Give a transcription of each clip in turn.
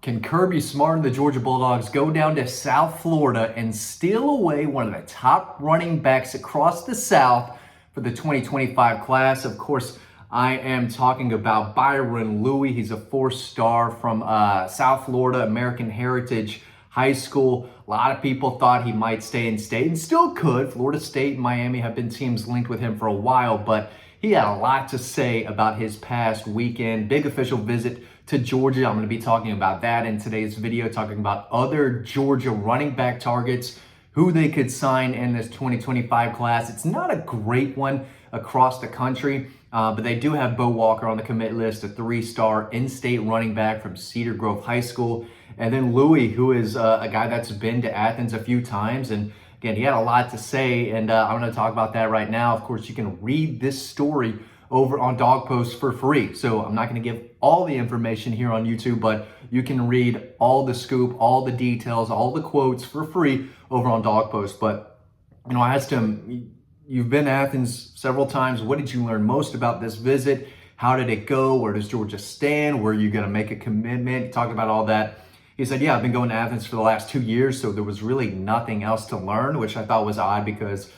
Can Kirby Smart and the Georgia Bulldogs go down to South Florida and steal away one of the top running backs across the South for the 2025 class? Of course, I am talking about Byron Louie. He's a four-star from South Florida, American Heritage High School. A lot of people thought he might stay in state and still could. Florida State and Miami have been teams linked with him for a while, but he had a lot to say about his past weekend. Big official visit to Georgia. I'm going to be talking about that in today's video, talking about other Georgia running back targets, who they could sign in this 2025 class. It's not a great one across the country, but they do have Bo Walker on the commit list, a three-star in-state running back from Cedar Grove High School. And then Louie, who is a guy that's been to Athens a few times. And again, he had a lot to say, and I'm going to talk about that right now. Of course, you can read this story over on Dog Post for free. So I'm not going to give all the information here on YouTube, but you can read all the scoop, all the details, all the quotes for free over on Dog Post. But, I asked him, you've been to Athens several times. What did you learn most about this visit? How did it go? Where does Georgia stand? Were you going to make a commitment? Talk about all that. He said, yeah, I've been going to Athens for the last 2 years, so there was really nothing else to learn, which I thought was odd because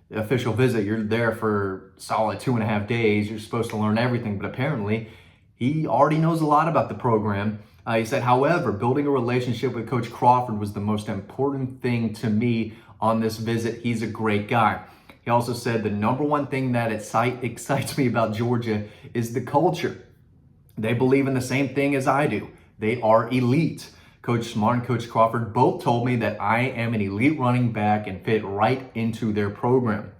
the official visit, you're there for solid 2.5 days. You're supposed to learn everything, but apparently he already knows a lot about the program. He said, however, building a relationship with Coach Crawford was the most important thing to me on this visit. He's a great guy. He also said the number one thing that excites me about Georgia is the culture. They believe in the same thing as I do. They are elite. Coach Smart and Coach Crawford both told me that I am an elite running back and fit right into their program.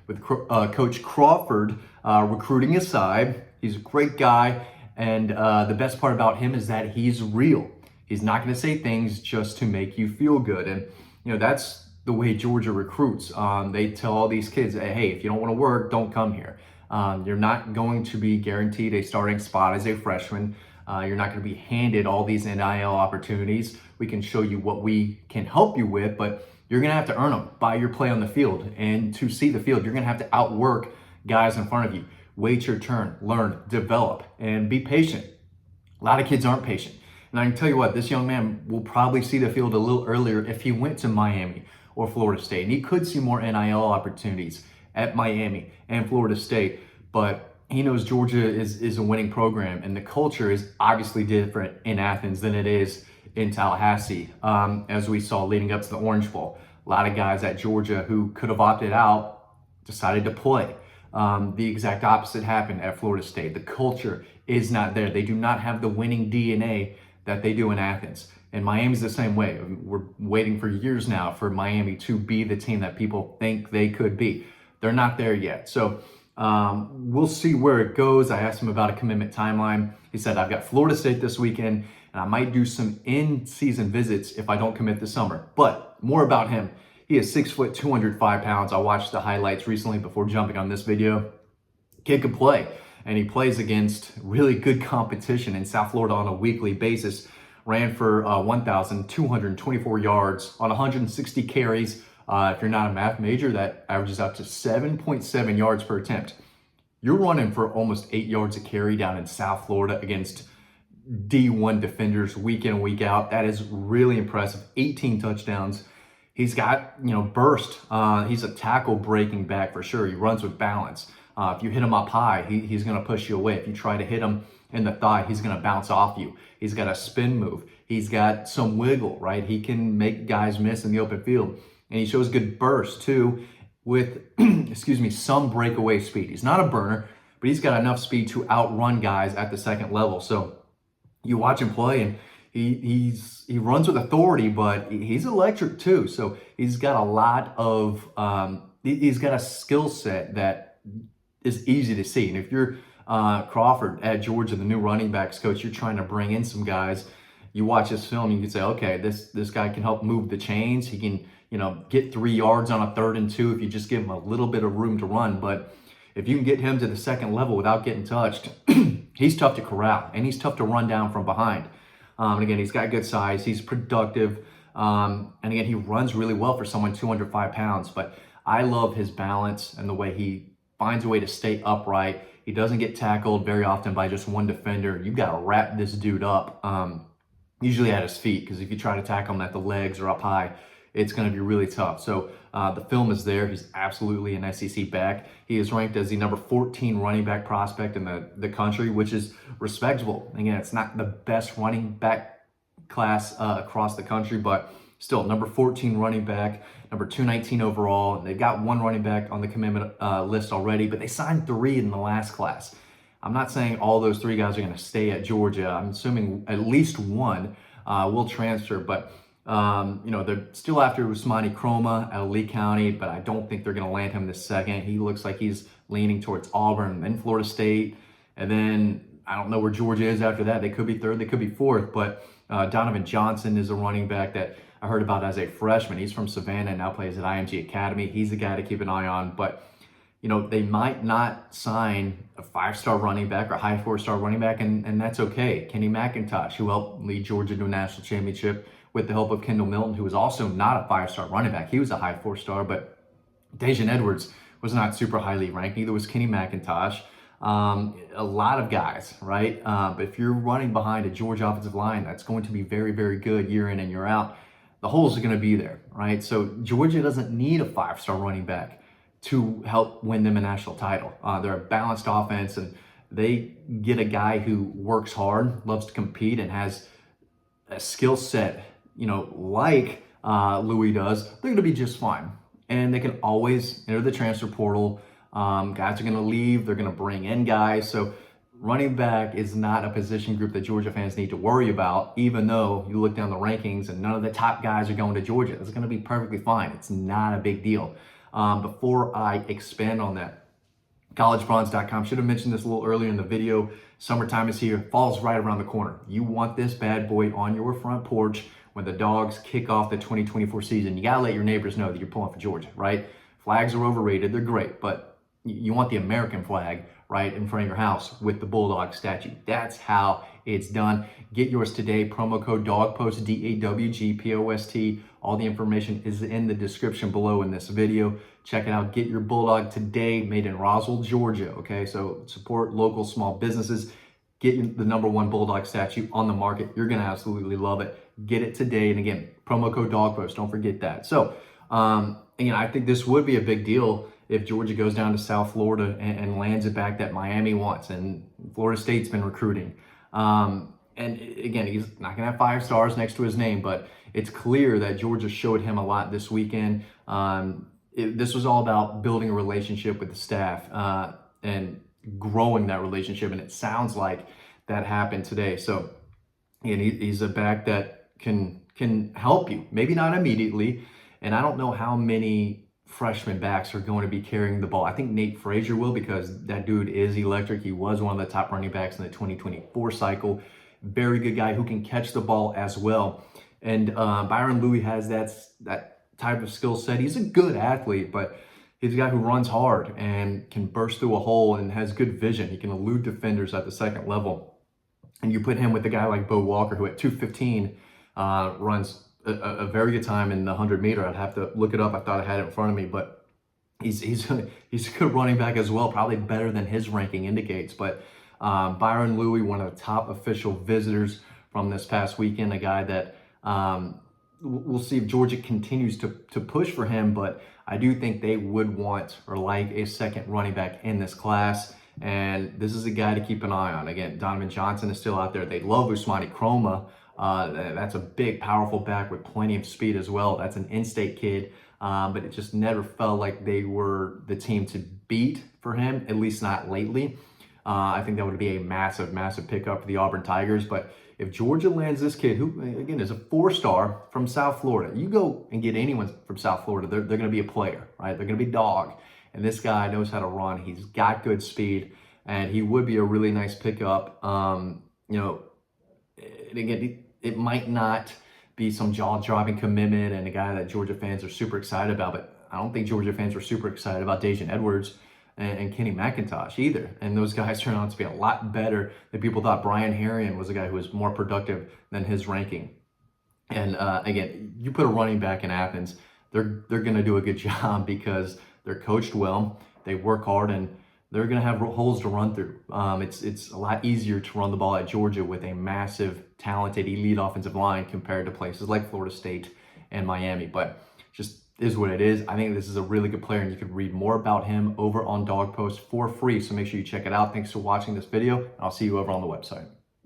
With Coach Crawford recruiting aside, he's a great guy, and the best part about him is that he's real. He's not going to say things just to make you feel good, and that's the way Georgia recruits. They tell all these kids, hey, if you don't want to work, don't come here. You're not going to be guaranteed a starting spot as a freshman. You're not going to be handed all these NIL opportunities. We can show you what we can help you with, but you're going to have to earn them by your play on the field. And to see the field, you're going to have to outwork guys in front of you. Wait your turn, learn, develop, and be patient. A lot of kids aren't patient. And I can tell you what, this young man will probably see the field a little earlier if he went to Miami or Florida State. And he could see more NIL opportunities at Miami and Florida State, but he knows Georgia is a winning program, and the culture is obviously different in Athens than it is in Tallahassee, as we saw leading up to the Orange Bowl. A lot of guys at Georgia who could have opted out decided to play. The exact opposite happened at Florida State. The culture is not there. They do not have the winning DNA that they do in Athens. And Miami's the same way. We're waiting for years now for Miami to be the team that people think they could be. They're not there yet. So we'll see where it goes. I asked him about a commitment timeline. He said, I've got Florida State this weekend, and I might do some in-season visits if I don't commit this summer. But more about him. He is 6 foot, 205 pounds. I watched the highlights recently before jumping on this video. Kid can play, and he plays against really good competition in South Florida on a weekly basis. Ran for 1,224 yards on 160 carries. If you're not a math major, that averages out to 7.7 yards per attempt. You're running for almost 8 yards a carry down in South Florida against D1 defenders week in, week out. That is really impressive. 18 touchdowns. He's got, burst. He's a tackle breaking back for sure. He runs with balance. If you hit him up high, he's going to push you away. If you try to hit him in the thigh, he's going to bounce off you. He's got a spin move. He's got some wiggle, right? He can make guys miss in the open field. And he shows good burst too with, some breakaway speed. He's not a burner, but he's got enough speed to outrun guys at the second level. So you watch him play, and he runs with authority, but he's electric too. So he's got a lot of, he's got a skill set that is easy to see. And if you're Crawford at Georgia, the new running backs coach, you're trying to bring in some guys, you watch this film, you can say, okay, this guy can help move the chains. He can, get 3 yards on a 3rd and 2 if you just give him a little bit of room to run. But if you can get him to the second level without getting touched, he's tough to corral, and he's tough to run down from behind. And again, he's got good size. He's productive. And again, he runs really well for someone 205 pounds. But I love his balance and the way he finds a way to stay upright. He doesn't get tackled very often by just one defender. You've got to wrap this dude up. usually at his feet, because if you try to tackle him at the legs or up high, it's going to be really tough. So the film is there. He's absolutely an SEC back. He is ranked as the number 14 running back prospect in the country, which is respectable. Again, it's not the best running back class across the country, but still number 14 running back, number 219 overall. They've got one running back on the commitment list already, but they signed 3 in the last class. I'm not saying all those 3 guys are going to stay at Georgia. I'm assuming at least one will transfer, but they're still after Usmani Chroma out of Lee County, but I don't think they're going to land him this second. He looks like he's leaning towards Auburn, then Florida State, and then I don't know where Georgia is after that. They could be 3rd, they could be 4th, but Donovan Johnson is a running back that I heard about as a freshman. He's from Savannah and now plays at IMG Academy. He's a guy to keep an eye on, but they might not sign a 5-star running back or a high 4-star running back, and that's okay. Kenny McIntosh, who helped lead Georgia to a national championship with the help of Kendall Milton, who was also not a 5-star running back. He was a high 4-star, but Daijun Edwards was not super highly ranked. Neither was Kenny McIntosh. A lot of guys, right? But if you're running behind a Georgia offensive line that's going to be very, very good year in and year out, the holes are going to be there, right? So Georgia doesn't need a 5-star running back to help win them a national title. They're a balanced offense, and they get a guy who works hard, loves to compete, and has a skill set, like Louie does. They're going to be just fine. And they can always enter the transfer portal. Guys are going to leave. They're going to bring in guys. So running back is not a position group that Georgia fans need to worry about, even though you look down the rankings and none of the top guys are going to Georgia. It's going to be perfectly fine. It's not a big deal. Before I expand on that, collegebronze.com, should have mentioned this a little earlier in the video. Summertime is here. Fall's right around the corner. You want this bad boy on your front porch when the Dogs kick off the 2024 season. You got to let your neighbors know that you're pulling for Georgia, right? Flags are overrated. They're great, but you want the American flag right in front of your house with the Bulldog statue. That's how it's done. Get yours today. Promo code DAWGPOST, DAWGPOST. All the information is in the description below in this video. Check it out. Get your Bulldog today, made in Roswell, Georgia. Okay, so support local small businesses. Get the #1 Bulldog statue on the market. You're going to absolutely love it. Get it today. And again, promo code DAWGPOST. Don't forget that. So, I think this would be a big deal if Georgia goes down to South Florida and lands it back that Miami wants. And Florida State's been recruiting. And again, he's not going to have 5 stars next to his name, but it's clear that Georgia showed him a lot this weekend. This was all about building a relationship with the staff and growing that relationship, and it sounds like that happened today. So, and he's a back that can help you, maybe not immediately, and I don't know how many freshman backs are going to be carrying the ball. I think Nate Frazier will, because that dude is electric. He was one of the top running backs in the 2024 cycle. Very good guy who can catch the ball as well. And Byron Louie has that type of skill set. He's a good athlete, but he's a guy who runs hard and can burst through a hole and has good vision. He can elude defenders at the second level. And you put him with a guy like Bo Walker, who at 215 runs a very good time in the 100-meter. I'd have to look it up. I thought I had it in front of me, but he's a good running back as well, probably better than his ranking indicates. But Byron Louie, one of the top official visitors from this past weekend, a guy that we'll see if Georgia continues to push for him, but I do think they would want or like a second running back in this class. And this is a guy to keep an eye on. Again, Donovan Johnson is still out there. They love Usmani Chroma. That's a big, powerful back with plenty of speed as well. That's an in-state kid, but it just never felt like they were the team to beat for him, at least not lately. I think that would be a massive, massive pickup for the Auburn Tigers. But if Georgia lands this kid, who, again, is a 4-star from South Florida, you go and get anyone from South Florida, they're going to be a player, right? They're going to be dog. And this guy knows how to run. He's got good speed, and he would be a really nice pickup. And again, it might not be some jaw-dropping commitment and a guy that Georgia fans are super excited about, but I don't think Georgia fans were super excited about Daijun Edwards and Kenny McIntosh either. And those guys turned out to be a lot better than people thought. Brian Herrion was a guy who was more productive than his ranking. And again, you put a running back in Athens, they're going to do a good job because they're coached well, they work hard, and they're going to have holes to run through. It's a lot easier to run the ball at Georgia with a massive talented, elite offensive line compared to places like Florida State and Miami. But just is what it is. I think this is a really good player, and you can read more about him over on Dog Post for free. So make sure you check it out. Thanks for watching this video. I'll see you over on the website.